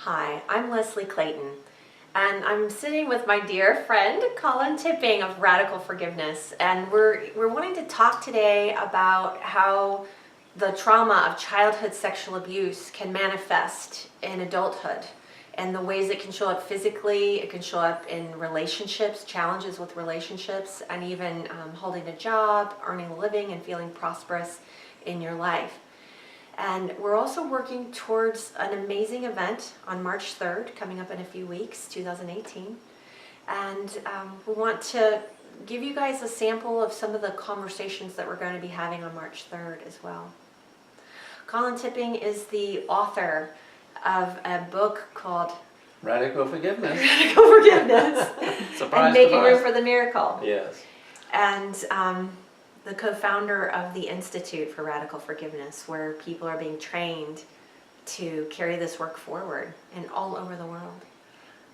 Hi, I'm Leslie Clayton, and I'm sitting with my dear friend Colin Tipping of Radical Forgiveness, and we're wanting to talk today about how the trauma of childhood sexual abuse can manifest in adulthood, and the ways it can show up physically. It can show up in relationships, challenges with relationships, and even holding a job, earning a living, and feeling prosperous in your life. And we're also working towards an amazing event on March 3rd, coming up in a few weeks, 2018. And we want to give you guys a sample of some of the conversations that we're going to be having on March 3rd as well. Colin Tipping is the author of a book called Radical Forgiveness. Radical Forgiveness. Surprise, and Making surprise. Room for the Miracle. Yes. And the co-founder of the Institute for Radical Forgiveness, where people are being trained to carry this work forward and all over the world.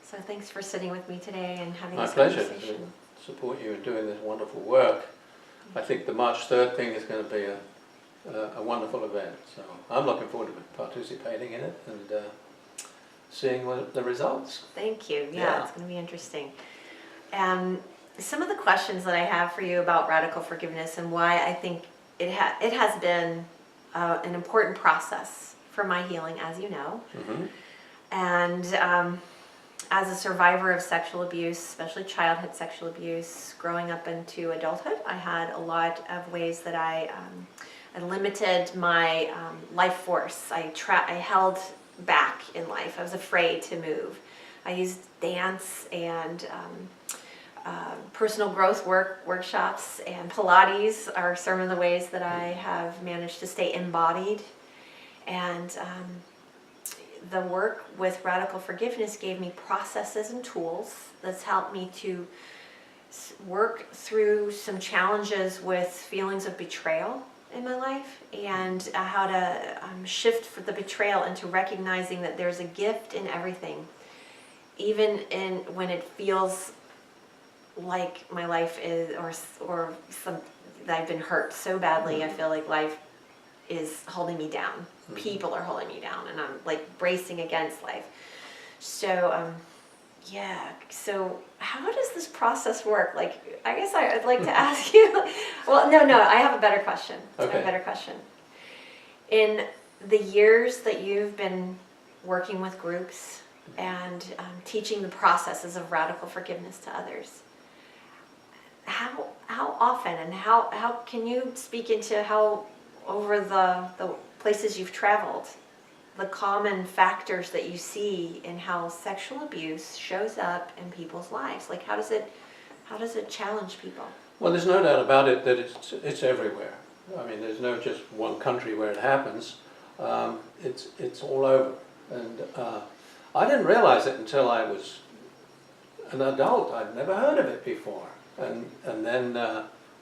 So thanks for sitting with me today and having My this pleasure conversation. to support you in doing this wonderful work. I think the March 3rd thing is going to be a wonderful event. So I'm looking forward to participating in it and seeing the results. Thank you. Yeah. It's going to be interesting. Some of the questions that I have for you about radical forgiveness and why I think it has been an important process for my healing, as you know. Mm-hmm. And as a survivor of sexual abuse, especially childhood sexual abuse, growing up into adulthood, I had a lot of ways that I limited my life force. I held back in life. I was afraid to move. I used dance and personal growth workshops and Pilates are some of the ways that I have managed to stay embodied. And the work with Radical Forgiveness gave me processes and tools that's helped me to work through some challenges with feelings of betrayal in my life, and how to shift the betrayal into recognizing that there's a gift in everything, even in when it feels like my life is, or that I've been hurt so badly. I feel like life is holding me down. Mm-hmm. People are holding me down, and I'm like bracing against life. So, So how does this process work? Like, I guess I'd like to ask you. Well, no, I have a better question. Okay. I have a better question. In the years that you've been working with groups and teaching the processes of radical forgiveness to others, how often and how can you speak into how over the places you've traveled, the common factors that you see in how sexual abuse shows up in people's lives? Like, how does it challenge people? Well, there's no doubt about it that it's everywhere. I mean, there's no just one country where it happens. It's all over, and I didn't realize it until I was an adult. I'd never heard of it before, and then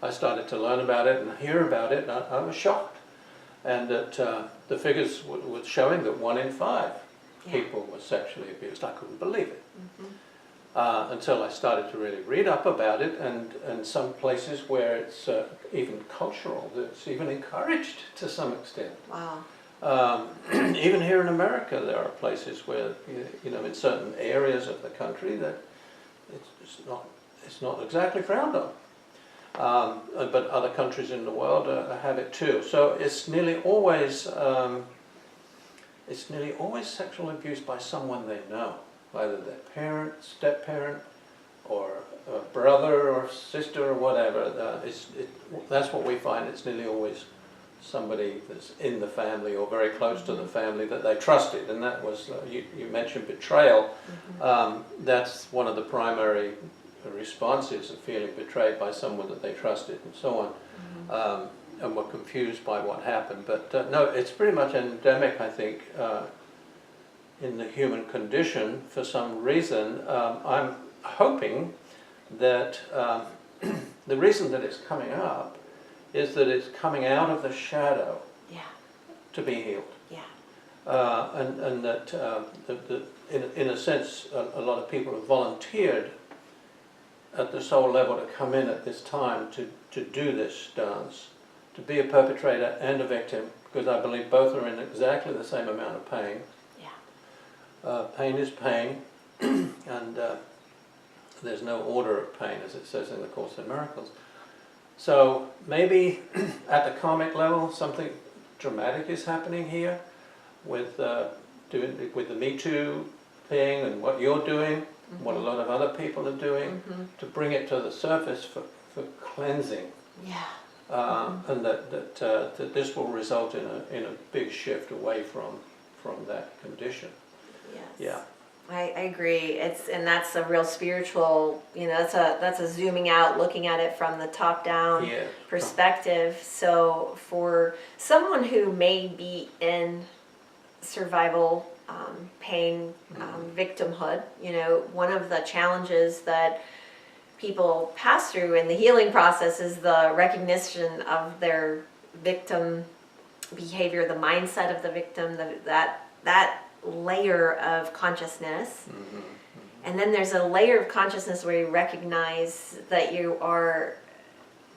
I started to learn about it and hear about it, and I was shocked. And that the figures were showing that 1 in 5 people were sexually abused. I couldn't believe it. Mm-hmm. Until I started to really read up about it, and some places where it's even cultural, it's even encouraged to some extent. Wow. Even here in America, there are places where, in certain areas of the country that it's not exactly frowned on. But other countries in the world have it too. So it's nearly always sexual abuse by someone they know, either their parent, step-parent, or a brother or sister or whatever. That's what we find. It's nearly always somebody that's in the family or very close to the family that they trusted. And that was, you mentioned betrayal. Mm-hmm. That's one of the primary responses of feeling betrayed by someone that they trusted and so on. Mm-hmm. And were confused by what happened. But no, it's pretty much endemic, I think, in the human condition for some reason. I'm hoping that the reason that it's coming up is that it's coming out of the shadow to be healed. Yeah. And that in a sense, a lot of people have volunteered at the soul level to come in at this time to do this dance, to be a perpetrator and a victim, because I believe both are in exactly the same amount of pain. pain is pain, and there's no order of pain, as it says in the Course in Miracles. So maybe at the karmic level, something dramatic is happening here with with the Me Too thing and what you're doing, what a lot of other people are doing, to bring it to the surface for cleansing. Yeah. And that this will result in a big shift away from that condition. Yes. Yeah. I agree. And that's a real spiritual, that's a zooming out, looking at it from the top down perspective. So for someone who may be in survival pain, victimhood, one of the challenges that people pass through in the healing process is the recognition of their victim behavior, the mindset of the victim, that layer of consciousness. And then there's a layer of consciousness where you recognize that you are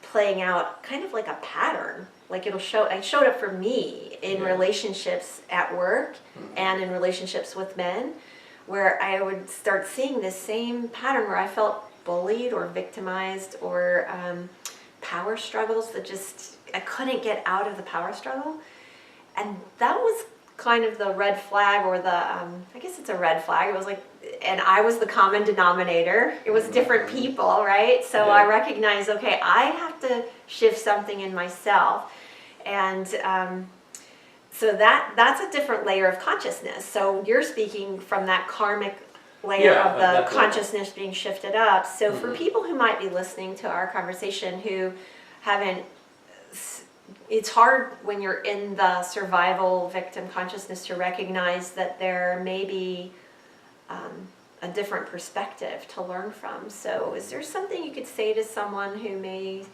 playing out kind of like a pattern. Like it showed up for me in relationships at work and in relationships with men, where I would start seeing this same pattern where I felt bullied or victimized or power struggles that I couldn't get out of the power struggle. And that was kind of the red flag, or I guess it's a red flag. It was like, and I was the common denominator. It was different people, right? So I recognized, okay, I have to shift something in myself. And so that's a different layer of consciousness. So you're speaking from that karmic layer of the consciousness being shifted up. So for people who might be listening to our conversation who haven't, it's hard when you're in the survival victim consciousness to recognize that there may be a different perspective to learn from. So is there something you could say to someone who may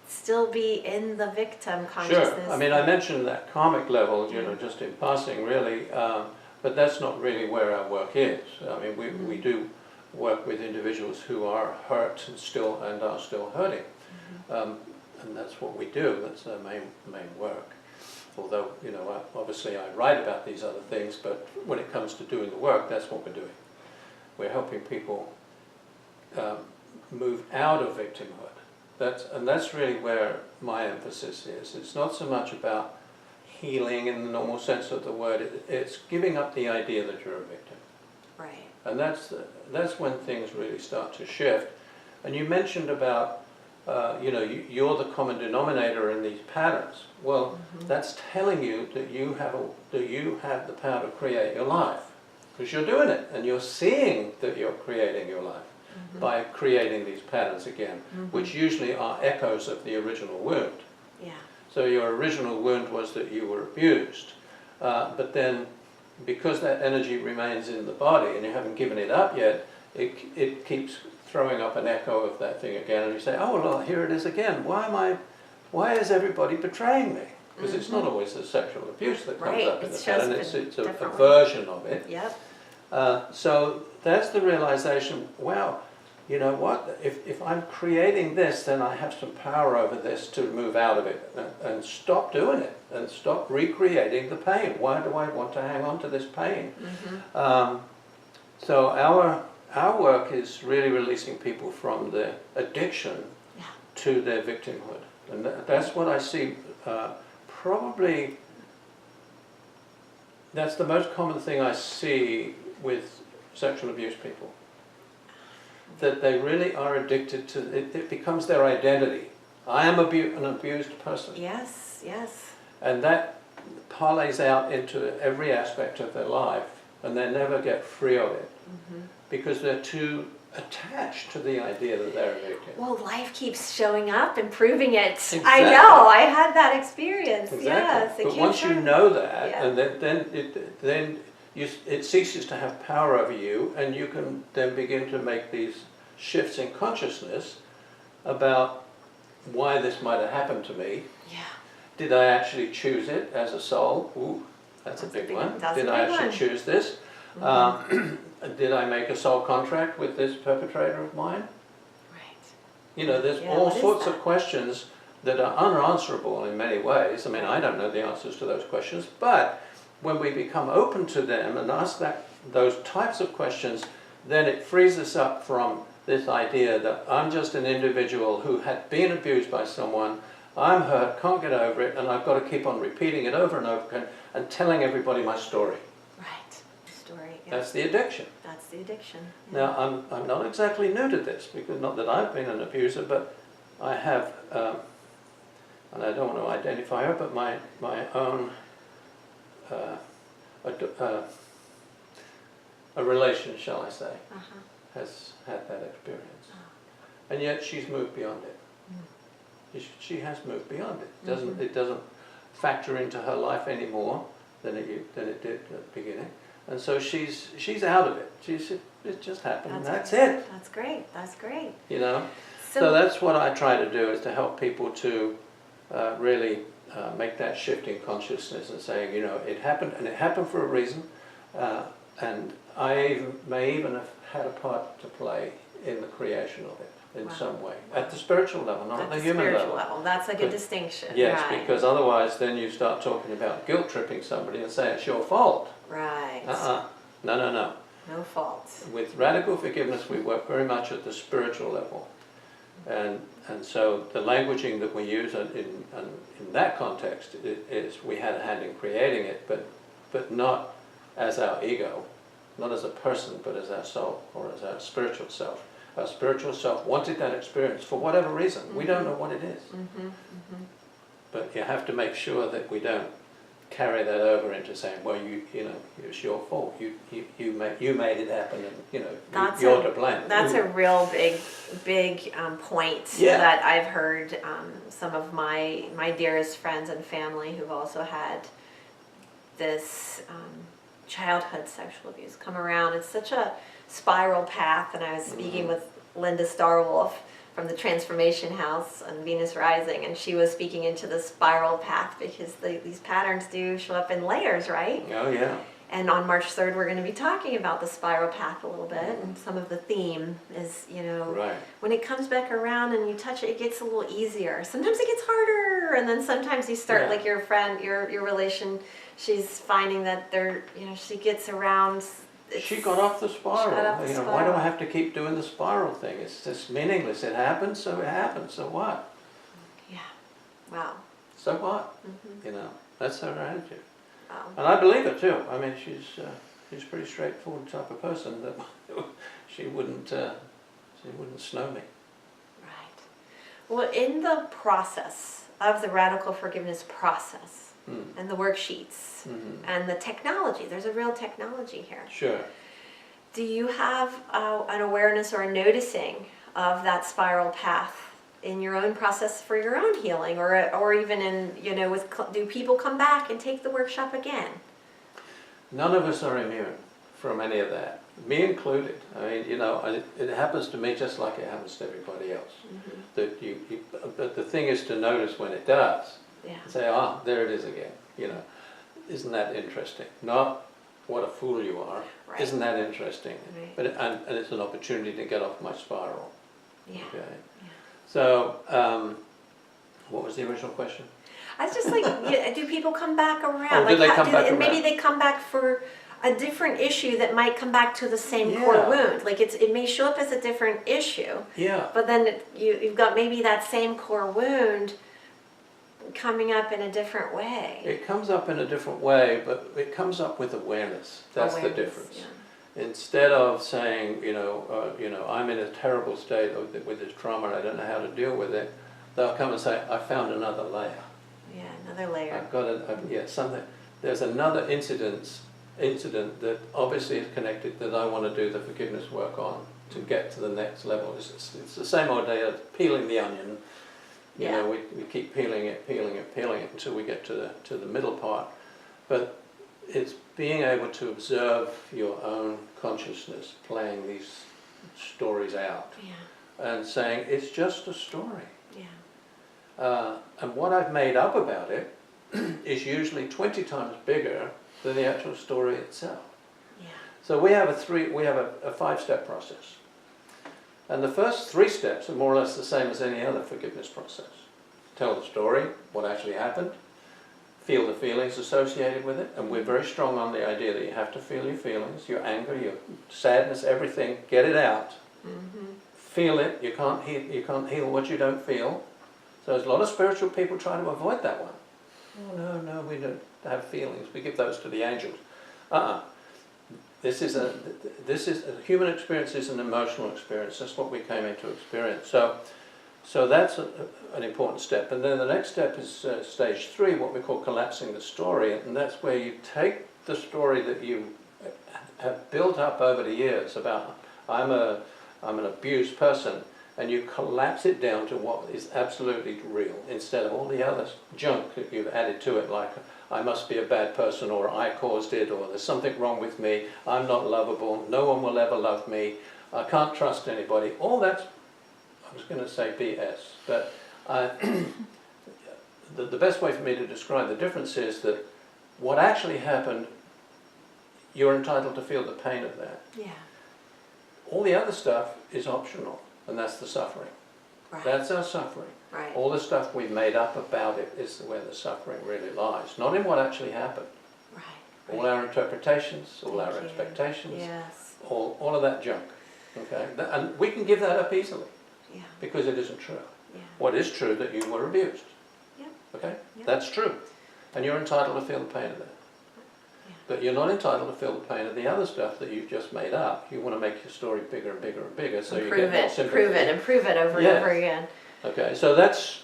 still be in the victim consciousness? Sure. I mean, I mentioned that karmic level, just in passing, really, but that's not really where our work is. I mean, we do work with individuals who are hurt and are still hurting. And that's what we do. That's the main work. Although, obviously I write about these other things, but when it comes to doing the work, that's what we're doing. We're helping people move out of victimhood. That's really where my emphasis is. It's not so much about healing in the normal sense of the word. It's giving up the idea that you're a victim. Right. And that's when things really start to shift. And you mentioned about you're the common denominator in these patterns. Well, that's telling you that you have the power to create your life, because you're doing it, and you're seeing that you're creating your life by creating these patterns again, which usually are echoes of the original wound. Yeah. So your original wound was that you were abused, but then because that energy remains in the body and you haven't given it up yet, it keeps throwing up an echo of that thing again, and you say, oh, well, here it is again. Why is everybody betraying me? Because it's not always the sexual abuse that comes up in the pattern, it's a version of it. Yep. So that's the realization, wow, you know what, if I'm creating this, then I have some power over this to move out of it and stop doing it and stop recreating the pain. Why do I want to hang on to this pain? So our work is really releasing people from the addiction to their victimhood. And that's what I see, probably, that's the most common thing I see with sexual abuse people. That they really are addicted to, it becomes their identity. I am an abused person. Yes, yes. And that parlays out into every aspect of their life, and they never get free of it. Because they're too attached to the idea that they're a victim. Well, life keeps showing up and proving it. Exactly. I know, I had that experience. Exactly. Yes, but once you know that, and then it ceases to have power over you, and you can then begin to make these shifts in consciousness about why this might have happened to me. Yeah. Did I actually choose it as a soul? Ooh, that's a big one. Did I actually choose this? Did I make a soul contract with this perpetrator of mine? Right. You know, there's all sorts of questions that are unanswerable in many ways. I mean, I don't know the answers to those questions, but when we become open to them and ask those types of questions, then it frees us up from this idea that I'm just an individual who had been abused by someone, I'm hurt, can't get over it, and I've got to keep on repeating it over and over again and telling everybody my story. Right. Story. Yeah. That's the addiction. That's the addiction. Yeah. Now, I'm not exactly new to this, because not that I've been an abuser, but I have, and I don't want to identify her, but my own a relation, shall I say, has had that experience. And yet she's moved beyond it. She has moved beyond it. It doesn't factor into her life any more than it did at the beginning. And so she's out of it. It just happened, and that's it. That's great. That's great. You know? So that's what I try to do, is to help people to really make that shift in consciousness and saying, you know, it happened, and it happened for a reason. And I may even have had a part to play in the creation of it in some way. At the spiritual level, not at the human level. Spiritual level. That's a good distinction. Yes, right. Because otherwise then you start talking about guilt tripping somebody and say it's your fault. Right. No. No fault. With radical forgiveness we work very much at the spiritual level. And so the languaging that we use in that context is we had a hand in creating it, but not as our ego, not as a person, but as our soul, or as our spiritual self. Our spiritual self wanted that experience for whatever reason. We don't know what it is. But you have to make sure that we don't carry that over into saying, well, you know, it's your fault. You made it happen, and you know, you're to blame. That's a real big point that I've heard some of my dearest friends and family who've also had this childhood sexual abuse come around. It's such a spiral path, and I was speaking with Linda Starwolf from the Transformation House on Venus Rising, and she was speaking into the spiral path because these patterns do show up in layers, right? Oh yeah. And on March 3rd, we're going to be talking about the spiral path a little bit, and some of the theme is, you know, when it comes back around and you touch it, it gets a little easier. Sometimes it gets harder, and then sometimes you start, like your friend, your relation, she's finding that she gets around. She got off the spiral. Why do I have to keep doing the spiral thing? It's just meaningless. It happens, so it happens. So what? Yeah. Wow. So what? You know, that's her attitude. Wow. And I believe it too. I mean, she's a pretty straightforward type of person that she wouldn't snow me. Right. Well, in the process of the radical forgiveness process, and the worksheets and the technology. There's a real technology here. Sure. Do you have an awareness or a noticing of that spiral path in your own process for your own healing, or even in, you know, do people come back and take the workshop again? None of us are immune from any of that, me included. I mean, you know, it happens to me just like it happens to everybody else. But the thing is to notice when it does. Yeah. Say, there it is again. You know, isn't that interesting? Not what a fool you are. Right. Isn't that interesting? Right. But and it's an opportunity to get off my spiral. Yeah. Okay. Yeah. So, what was the original question? I was just like, do people come back around? Do they come back around? Maybe they come back for a different issue that might come back to the same core wound. Like it may show up as a different issue. Yeah. But then you've got maybe that same core wound coming up in a different way. It comes up in a different way, but it comes up with awareness. That's the difference. Yeah. Instead of saying, you know, I'm in a terrible state with this trauma, I don't know how to deal with it, they'll come and say, I found another layer. Yeah, another layer. I've got something. There's another incident that obviously is connected that I want to do the forgiveness work on to get to the next level. It's the same old day of peeling the onion. You know, we keep peeling it until we get to the middle part. But it's being able to observe your own consciousness playing these stories out and saying, it's just a story. Yeah. And what I've made up about it is usually 20 times bigger than the actual story itself. Yeah. So we have a 5-step process. And the first 3 steps are more or less the same as any other forgiveness process. Tell the story, what actually happened, feel the feelings associated with it, and we're very strong on the idea that you have to feel your feelings, your anger, your sadness, everything, get it out. Feel it, you can't heal what you don't feel. So there's a lot of spiritual people trying to avoid that one. Oh no, we don't have feelings, we give those to the angels. This is a human experience is an emotional experience. That's what we came in to experience. So that's an important step. And then the next step is stage 3, what we call collapsing the story. And that's where you take the story that you have built up over the years about I'm an abused person, and you collapse it down to what is absolutely real, instead of all the other junk that you've added to it, like I must be a bad person, or I caused it, or there's something wrong with me, I'm not lovable, no one will ever love me, I can't trust anybody. All that's, I was going to say BS, but the best way for me to describe the difference is that what actually happened, you're entitled to feel the pain of that. Yeah. All the other stuff is optional, and that's the suffering. Right. That's our suffering. Right. All the stuff we've made up about it is where the suffering really lies, not in what actually happened. Right. All our interpretations, all our Thank you. expectations, Yes. all of that junk. Okay, and we can give that up easily Yeah. because it isn't true. Yeah. What is true that you were abused. Yep. Okay, Yep. that's true, and you're entitled to feel the pain of that. But you're not entitled to feel the pain of the other stuff that you've just made up. You want to make your story bigger and bigger and bigger, so you get more sympathy. Prove it over and over again. Okay, so that's,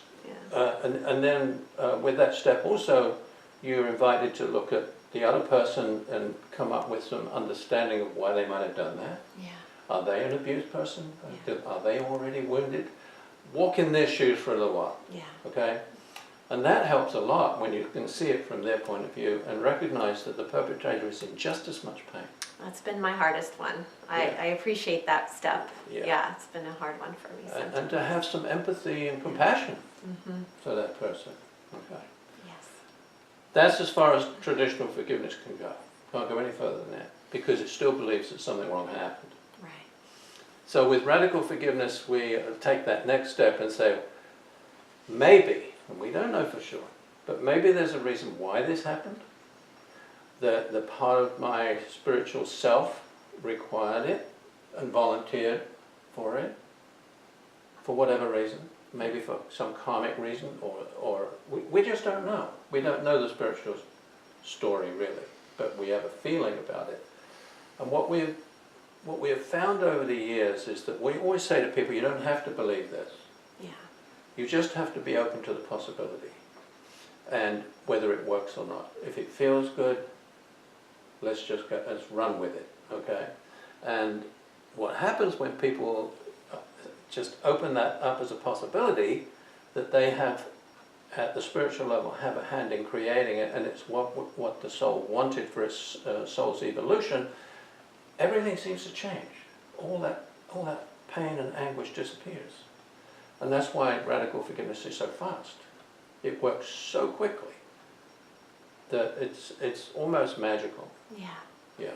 Yeah. and then with that step also, you're invited to look at the other person and come up with some understanding of why they might have done that. Yeah. Are they an abused person? Yeah. Are they already wounded? Walk in their shoes for a little while. Yeah. Okay? And that helps a lot when you can see it from their point of view and recognize that the perpetrator is in just as much pain. That's been my hardest one. Yeah. I appreciate that step. Yeah. Yeah, it's been a hard one for me sometimes. And to have some empathy and compassion Mm-hmm. for that person. Okay. Yes. That's as far as traditional forgiveness can go. Can't go any further than that because it still believes that something wrong happened. Right. So with radical forgiveness, we take that next step and say, maybe, and we don't know for sure, but maybe there's a reason why this happened. The part of my spiritual self required it and volunteered for it, for whatever reason, maybe for some karmic reason, or we just don't know. We don't know the spiritual story really, but we have a feeling about it. And what we have found over the years is that we always say to people, you don't have to believe this. Yeah. You just have to be open to the possibility and whether it works or not. If it feels good, let's run with it, okay? And what happens when people just open that up as a possibility, that they have, at the spiritual level, have a hand in creating it, and it's what the soul wanted for its soul's evolution, everything seems to change. All that pain and anguish disappears. And that's why radical forgiveness is so fast. It works so quickly that it's almost magical. Yeah. Yeah.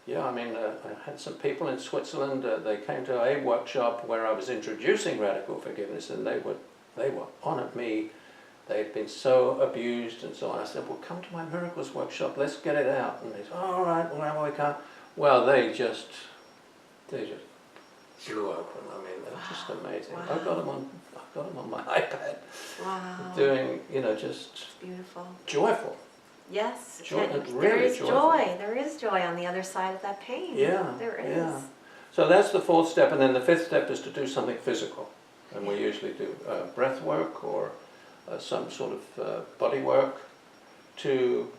Yeah, I mean, I had some people in Switzerland, they came to a workshop where I was introducing radical forgiveness, and they were on at me. They had been so abused and so on. I said, well, come to my miracles workshop, let's get it out. And they said, all right, well, we can't. Well, they just flew open. I mean, they're just amazing. Wow. I've got them on my iPad. Wow. Doing, just Beautiful. joyful. Yes. Really there is joyful. joy. There is joy on the other side of that pain. Yeah. There is. Yeah. So that's the 4th step, and then the 5th step is to do something physical. And we usually do breath work or some sort of body work to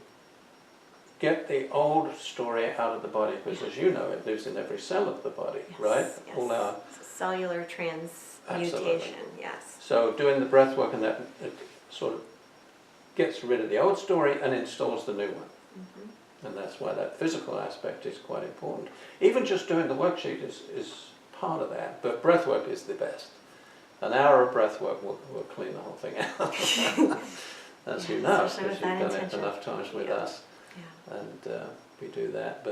get the old story out of the body, because as you know, it lives in every cell of the body, Yes, right? Yes. All our, It's a cellular transmutation. Absolutely. Yes. so doing the breath work, and that it sort of gets rid of the old story and installs the new one. Mm-hmm. And that's why that physical aspect is quite important. Even just doing the worksheet is part of that, but breath work is the best. An hour of breath work will clean the whole thing out. As you know, because especially you've with that done it intention. enough times with us. Yeah. And we do that,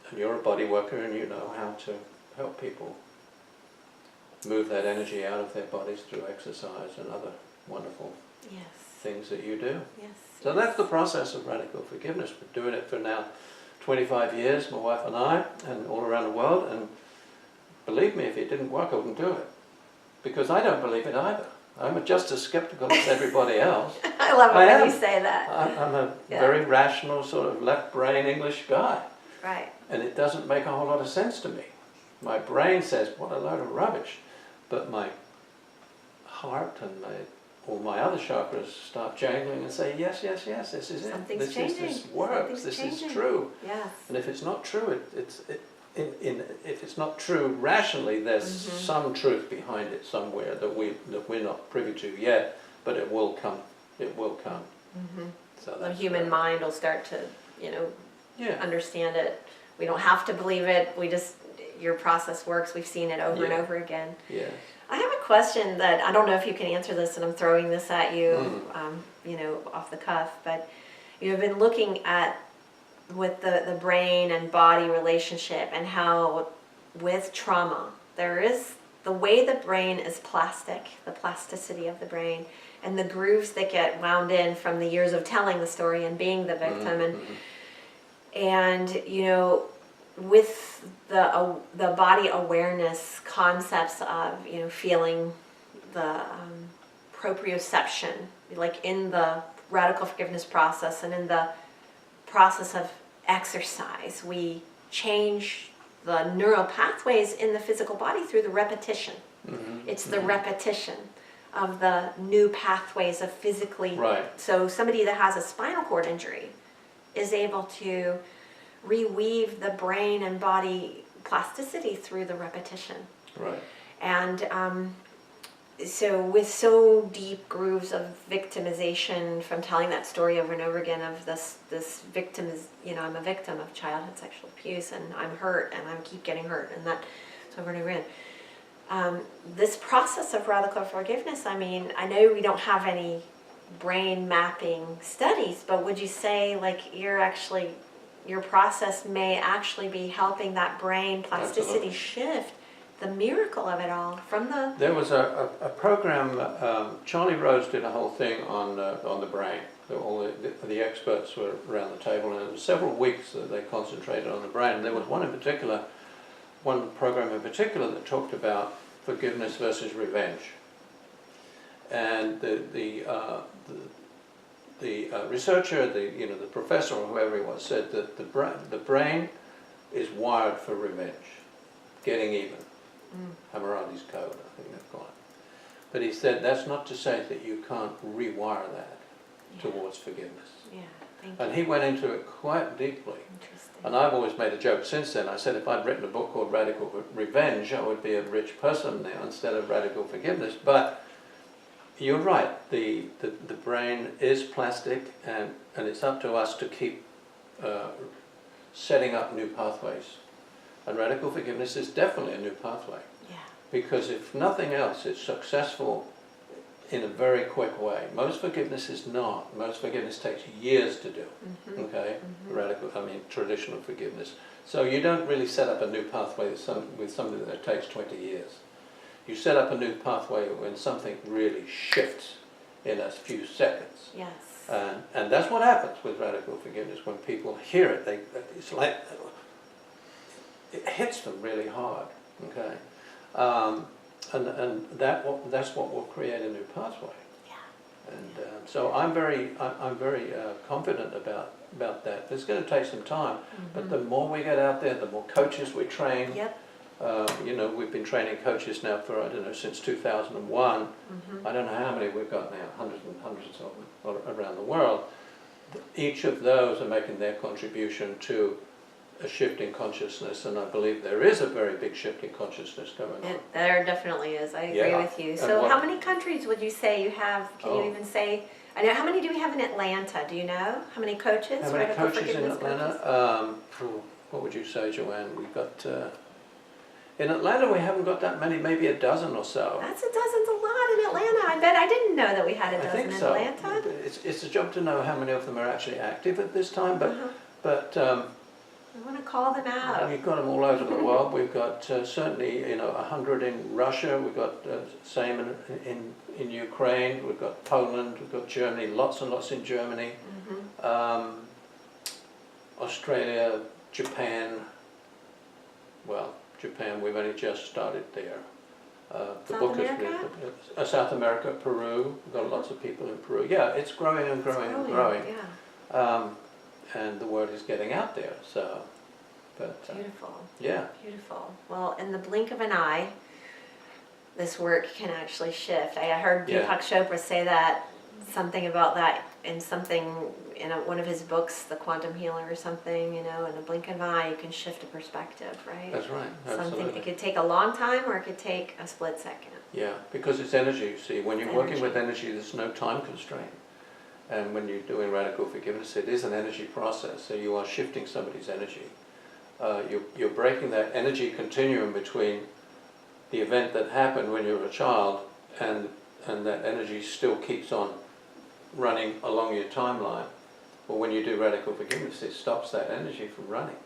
and you're a body worker and you know how to help people move that energy out of their bodies through exercise and other wonderful Yes. things that you do. Yes. So that's the process of radical forgiveness. We're doing it for now 25 years, my wife and I, and all around the world. And believe me, if it didn't work, I wouldn't do it. Because I don't believe it either. I'm just as skeptical as everybody else. I love it when you say that. I'm a very rational, sort of left brain English guy. Right. And it doesn't make a whole lot of sense to me. My brain says, what a load of rubbish. But my heart and all my other chakras start jangling and say, yes, yes, yes, this is it. Something's changing. This works. This is true. Yes. And if it's not true, if it's not true rationally, there's some truth behind it somewhere that we're not privy to yet, but it will come. It will come. So The human mind will start to, yeah. understand it. We don't have to believe it. Your process works. We've seen it over and over again. Yeah. I have a question that I don't know if you can answer this, and I'm throwing this at you, off the cuff. But you've been looking at with the brain and body relationship, and how with trauma there is the way the brain is plastic, the plasticity of the brain, and the grooves that get wound in from the years of telling the story and being the victim, and with the body awareness concepts of feeling the proprioception, like in the radical forgiveness process and in the process of exercise, we change the neural pathways in the physical body through the repetition. It's the repetition of the new pathways of physically. Right. So somebody that has a spinal cord injury is able to reweave the brain and body plasticity through the repetition. Right. And so with so deep grooves of victimization from telling that story over and over again of this victim is, I'm a victim of childhood sexual abuse, and I'm hurt and I keep getting hurt, and that so over and over again. This process of radical forgiveness, I know we don't have any brain mapping studies, but would you say your process may actually be helping that brain plasticity shift, the miracle of it all from the... There was a program, Charlie Rose did a whole thing on the brain. All the experts were around the table, and it was several weeks that they concentrated on the brain. And there was one program in particular that talked about forgiveness versus revenge. And the researcher, the professor or whoever he was, said that the brain is wired for revenge, getting even. Hammurabi's code, I think they've called it. But he said that's not to say that you can't rewire that towards forgiveness. Yeah, thank and he went into it quite deeply. Interesting. And I've always made a joke since then. I said if I'd written a book called Radical Revenge, I would be a rich person now instead of Radical Forgiveness. But you're right, the brain is plastic, and it's up to us to keep setting up new pathways. And radical forgiveness is definitely a new pathway. Yeah. Because if nothing else, it's successful in a very quick way. Most forgiveness is not. Most forgiveness takes years to do. Okay? Traditional forgiveness. So you don't really set up a new pathway with something that takes 20 years. You set up a new pathway when something really shifts in a few seconds. Yes. And that's what happens with radical forgiveness. When people hear it, it's like it hits them really hard. Okay, and that's what will create a new pathway. Yeah. And so I'm very confident about that. It's going to take some time, but the more we get out there, the more coaches we train. Yep. We've been training coaches now for, since 2001. I don't know how many we've got now, hundreds and hundreds of them around the world. Each of those are making their contribution to a shift in consciousness, and I believe there is a very big shift in consciousness going on. There definitely is. I agree with you. So how many countries would you say you have? Can you even say? I know, how many do we have in Atlanta? Do you know? How many coaches? How many coaches in Atlanta? What would you say, Joanne? We've got... in Atlanta, we haven't got that many, maybe a dozen or so. That's a dozen's a lot in Atlanta. I bet I didn't know that we had a dozen in Atlanta. It's a job to know how many of them are actually active at this time, but I want to call them out. We've got them all over the world. We've got certainly 100 in Russia. We've got same in Ukraine. We've got Poland. We've got Germany. Lots and lots in Germany. Australia, Japan. Well, Japan. We've only just started there. South America? South America, Peru. We've got lots of people in Peru. Yeah, it's growing and growing and growing. Yeah. And the word is getting out there. So, but Beautiful. yeah. Beautiful. Well, in the blink of an eye, this work can actually shift. I heard Deepak Chopra say that, something about that in one of his books, The Quantum Healer or something, in a blink of an eye you can shift a perspective, right? That's right, absolutely. It could take a long time or it could take a split second. Yeah, because it's energy, you see. When you're working Energy. with energy, there's no time constraint. And when you're doing radical forgiveness, it is an energy process, so you are shifting somebody's energy. You're breaking that energy continuum between the event that happened when you were a child and that energy still keeps on running along your timeline. Well, when you do radical forgiveness, it stops that energy from running.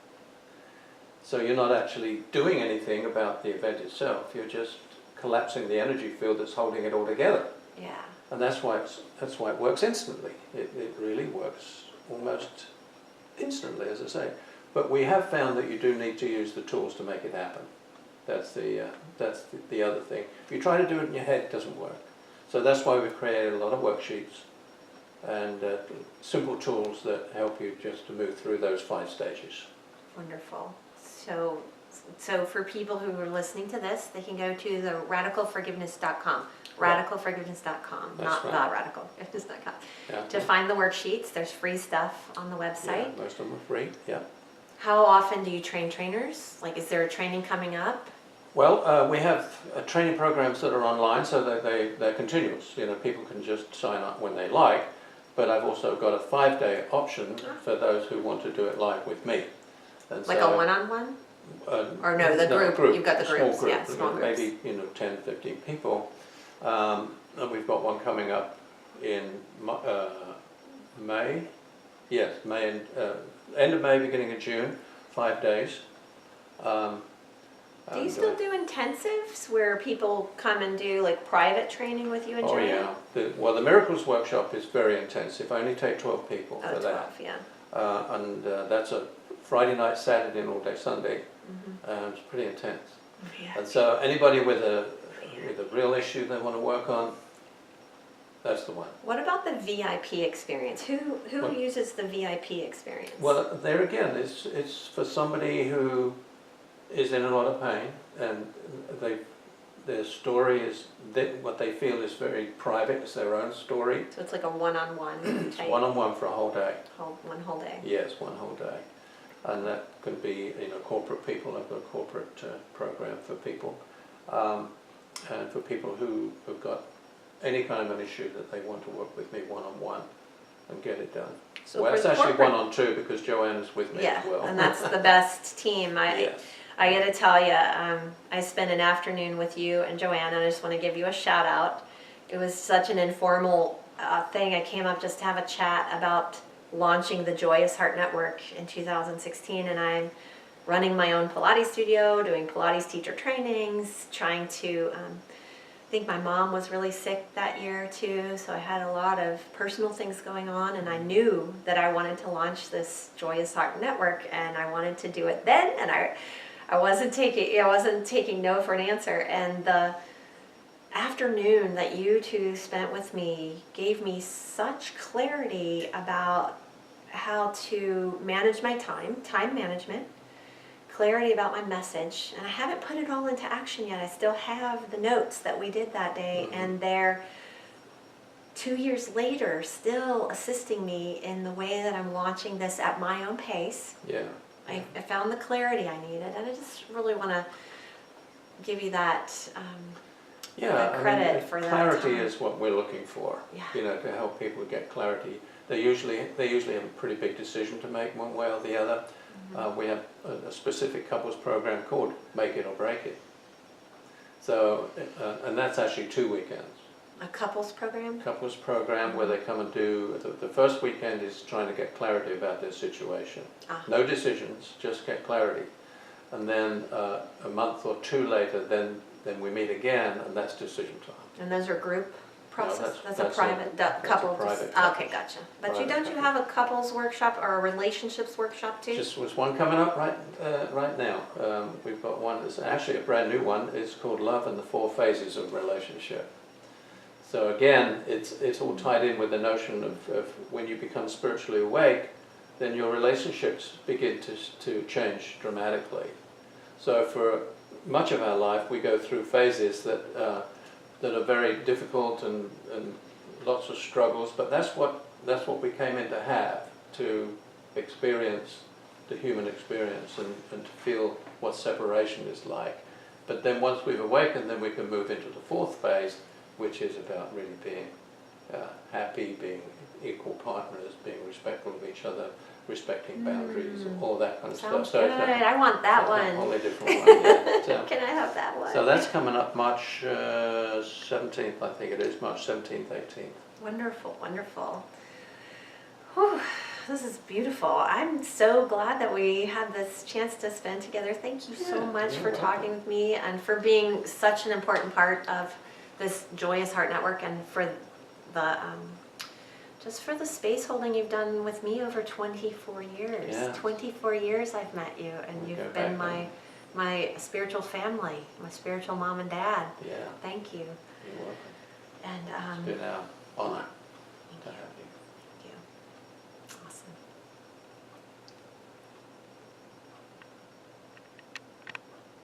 So you're not actually doing anything about the event itself, you're just collapsing the energy field that's holding it all together. Yeah. And that's why it works instantly. It really works almost instantly, as I say. But we have found that you do need to use the tools to make it happen. That's the other thing. If you try to do it in your head, it doesn't work. So that's why we've created a lot of worksheets and simple tools that help you just to move through those 5 stages. Wonderful. So for people who are listening to this, they can go to the radicalforgiveness.com. Radicalforgiveness.com, not right. the radicalforgiveness.com. Yeah. To find the worksheets, there's free stuff on the website. Yeah, most of them are free, yeah. How often do you train trainers? Like, is there a training coming up? Well, we have training programs that are online, so that they're continuous. People can just sign up when they like, but I've also got a 5-day option for those who want to do it live with me. And Like a one-on-one? Or no, the group. You've got the groups, small group, yeah, small groups. maybe 10, 15 people. And we've got one coming up in May. Yes, May and end of May, beginning of June, 5 days. Do you still do intensives where people come and do like private training with you and Oh Joanne? yeah. The Miracles Workshop is very intensive. I only take 12 people for 12, that. yeah. And that's a Friday night, Saturday, and all day Sunday. It's pretty intense. Yeah. And so anybody with a real issue they want to work on, that's the one. What about the VIP experience? Who Well, uses the VIP experience? Well, there again, it's for somebody who is in a lot of pain, and their story is what they feel is very private. It's their own story. So it's like a one-on-one It's type. one-on-one for a whole day. One whole day. Yes, one whole day, and that can be corporate people. I've got a corporate program for people, and for people who've got any kind of an issue that they want to work with me one-on-one and get it done. So well, for it's actually corporate- 1-on-2 because Joanne is with me as well. And that's the best team. Yes. I got to tell you, I spent an afternoon with you and Joanne, and I just want to give you a shout out. It was such an informal thing. I came up just to have a chat about launching the Joyous Heart Network in 2016, and I'm running my own Pilates studio, doing Pilates teacher trainings, trying to, I think my mom was really sick that year too, so I had a lot of personal things going on, and I knew that I wanted to launch this Joyous Heart Network, and I wanted to do it then, and I wasn't taking no for an answer. And the afternoon that you two spent with me gave me such clarity about how to manage my time management, clarity about my message, and I haven't put it all into action yet. I still have the notes that we did that day, and they're 2 years later still assisting me in the way that I'm launching this at my own pace. Yeah. I found the clarity I needed, and I just really want to give you that credit for that. Clarity is what we're looking for. Yeah. To help people get clarity. They usually have a pretty big decision to make one way or the other. We have a specific couples program called Make It or Break It. So, and that's actually 2 weekends. A couples program? Couples program where they come and do, the first weekend is trying to get clarity about their situation. Ah. No decisions, just get clarity. And then a month or two later, then we meet again, and that's decision time. And those are group process? that's a private, couple? private Okay, gotcha. But private don't you have a couples workshop or a relationships workshop too? Just was one coming up right now. We've got one, it's actually a brand new one. It's called Love and the Four Phases of Relationship. So again, it's all tied in with the notion of when you become spiritually awake, then your relationships begin to change dramatically. So for much of our life, we go through phases that are very difficult and lots of struggles, but that's what we came in to have, to experience the human experience and to feel what separation is like. But then once we've awakened, then we can move into the fourth phase, which is about really being happy, being equal partners, being respectful of each other, respecting boundaries, all that kind of Sounds stuff. good. I want that A one. wholly different one, yeah. So, Can I have that one? so that's coming up March 17th, I think it is, March 17th, 18th. Wonderful, wonderful. Whew, this is beautiful. I'm so glad that we had this chance to spend together. Thank you so Yeah, much you're for talking with me and for being such an important part of this Joyous Heart Network and for the just for the space holding you've done with me over 24 years. Yeah. 24 years I've met you, and We'll go you've been back my spiritual family, my spiritual mom and dad. Yeah, Thank you. you're welcome. And It's been our honor.